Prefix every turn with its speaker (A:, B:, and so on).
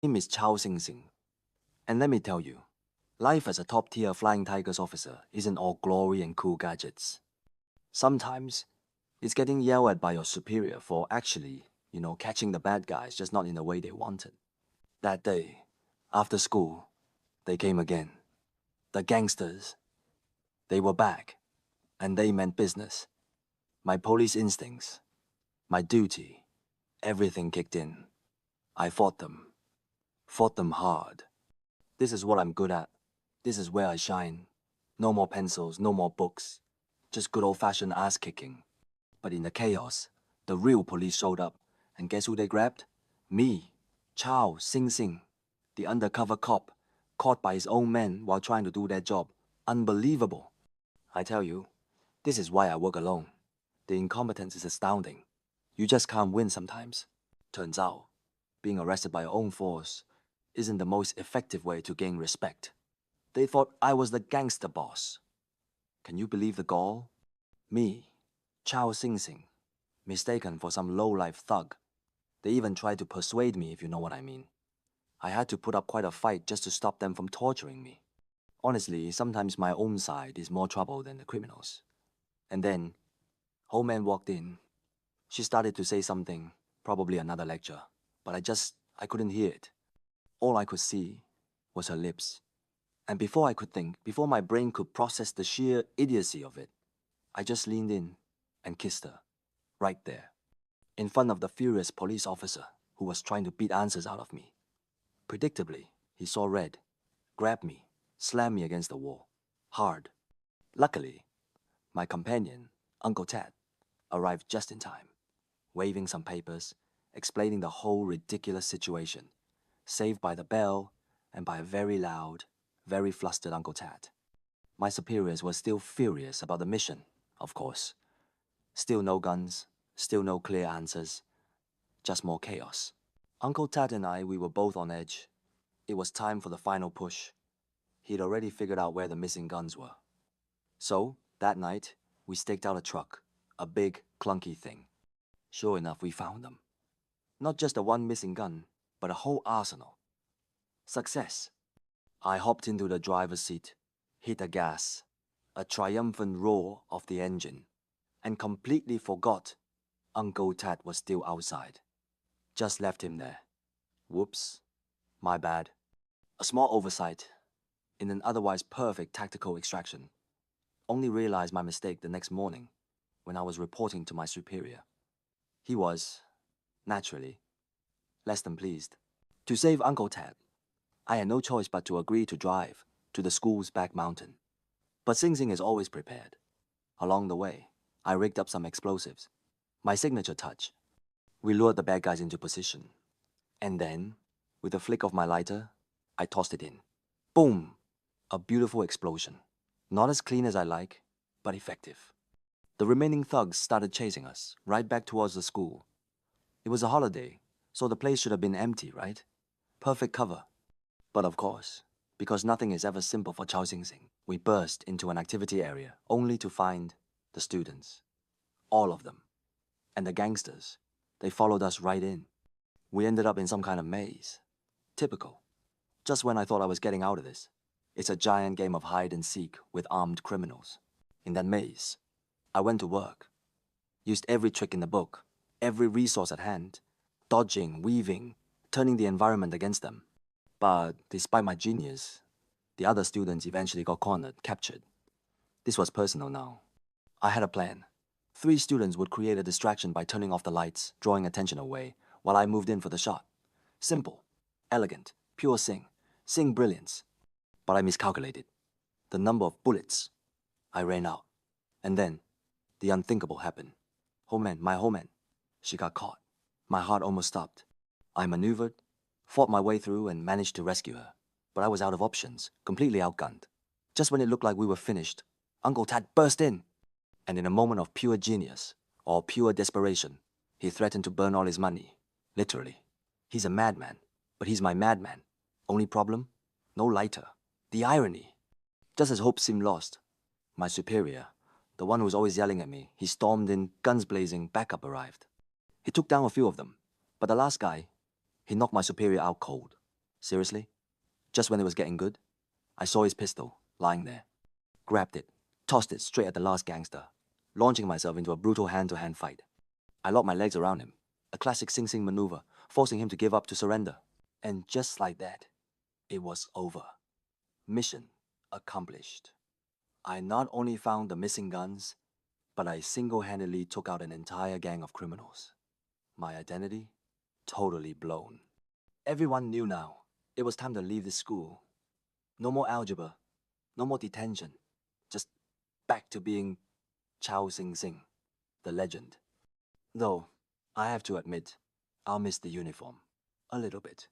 A: Name is Chow Sing-Sing. And let me tell you, life as a top-tier Flying Tigers officer isn't all glory and cool gadgets. Sometimes, it's getting yelled at by your superior for actually, catching the bad guys, just not in the way they wanted. That day, after school, they came again. The gangsters. They were back, and they meant business. My police instincts, my duty, everything kicked in. I fought them hard. This is what I'm good at. This is where I shine. No more pencils, no more books. Just good old-fashioned ass-kicking. But in the chaos, the real police showed up. And guess who they grabbed? Me, Chow Sing-Sing, the undercover cop, caught by his own men while trying to do their job. Unbelievable. I tell you, this is why I work alone. The incompetence is astounding. You just can't win sometimes. Turns out, being arrested by your own force isn't the most effective way to gain respect. They thought I was the gangster boss. Can you believe the gall? Me, Chow Sing-Sing, mistaken for some low-life thug. They even tried to persuade me, if you know what I mean. I had to put up quite a fight just to stop them from torturing me. Honestly, sometimes my own side is more trouble than the criminals. And then, Ho-Man walked in. She started to say something, probably another lecture, but I couldn't hear it. All I could see was her lips. And before I could think, before my brain could process the sheer idiocy of it, I just leaned in and kissed her, right there, in front of the furious police officer who was trying to beat answers out of me. Predictably, he saw red, grabbed me, slammed me against the wall, hard. Luckily, my companion, Uncle Ted, arrived just in time, waving some papers, explaining the whole ridiculous situation, saved by the bell and by a very loud, very flustered Uncle Ted. My superiors were still furious about the mission, of course. Still no guns, still no clear answers, just more chaos. Uncle Ted and we were both on edge. It was time for the final push. He'd already figured out where the missing guns were. So, that night, we staked out a truck, a big, clunky thing. Sure enough, we found them. Not just the one missing gun, but a whole arsenal. Success. I hopped into the driver's seat, hit the gas, a triumphant roar of the engine, and completely forgot Uncle Ted was still outside. Just left him there. Whoops. My bad. A small oversight in an otherwise perfect tactical extraction. Only realized my mistake the next morning when I was reporting to my superior. He was, naturally, less than pleased. To save Uncle Ted, I had no choice but to agree to drive to the school's back mountain. But Sing Sing is always prepared. Along the way, I rigged up some explosives. My signature touch. We lured the bad guys into position. And then, with a flick of my lighter, I tossed it in. Boom! A beautiful explosion. Not as clean as I like, but effective. The remaining thugs started chasing us, right back towards the school. It was a holiday, so the place should have been empty, right? Perfect cover. But of course, because nothing is ever simple for Chow Sing-Sing, we burst into an activity area only to find the students. All of them. And the gangsters. They followed us right in. We ended up in some kind of maze. Typical. Just when I thought I was getting out of this. It's a giant game of hide and seek with armed criminals. In that maze, I went to work. Used every trick in the book, every resource at hand. Dodging, weaving, turning the environment against them. But despite my genius, the other students eventually got cornered, captured. This was personal now. I had a plan. 3 students would create a distraction by turning off the lights, drawing attention away, while I moved in for the shot. Simple, elegant, pure Sing brilliance. But I miscalculated. The number of bullets. I ran out. And then, the unthinkable happened. My Homan, she got caught. My heart almost stopped. I maneuvered, fought my way through and managed to rescue her. But I was out of options, completely outgunned. Just when it looked like we were finished, Uncle Tad burst in. And in a moment of pure genius, or pure desperation, he threatened to burn all his money. Literally. He's a madman, but he's my madman. Only problem? No lighter. The irony. Just as hope seemed lost, my superior, the one who was always yelling at me, he stormed in, guns blazing, backup arrived. He took down a few of them, but the last guy, he knocked my superior out cold. Seriously? Just when it was getting good, I saw his pistol lying there. Grabbed it, tossed it straight at the last gangster, launching myself into a brutal hand-to-hand fight. I locked my legs around him, a classic Sing-Sing maneuver, forcing him to give up to surrender. And just like that, it was over. Mission accomplished. I not only found the missing guns, but I single-handedly took out an entire gang of criminals. My identity? Totally blown. Everyone knew now. It was time to leave this school. No more algebra. No more detention. Just back to being Chow Sing-Sing, the legend. Though, I have to admit, I'll miss the uniform. A little bit.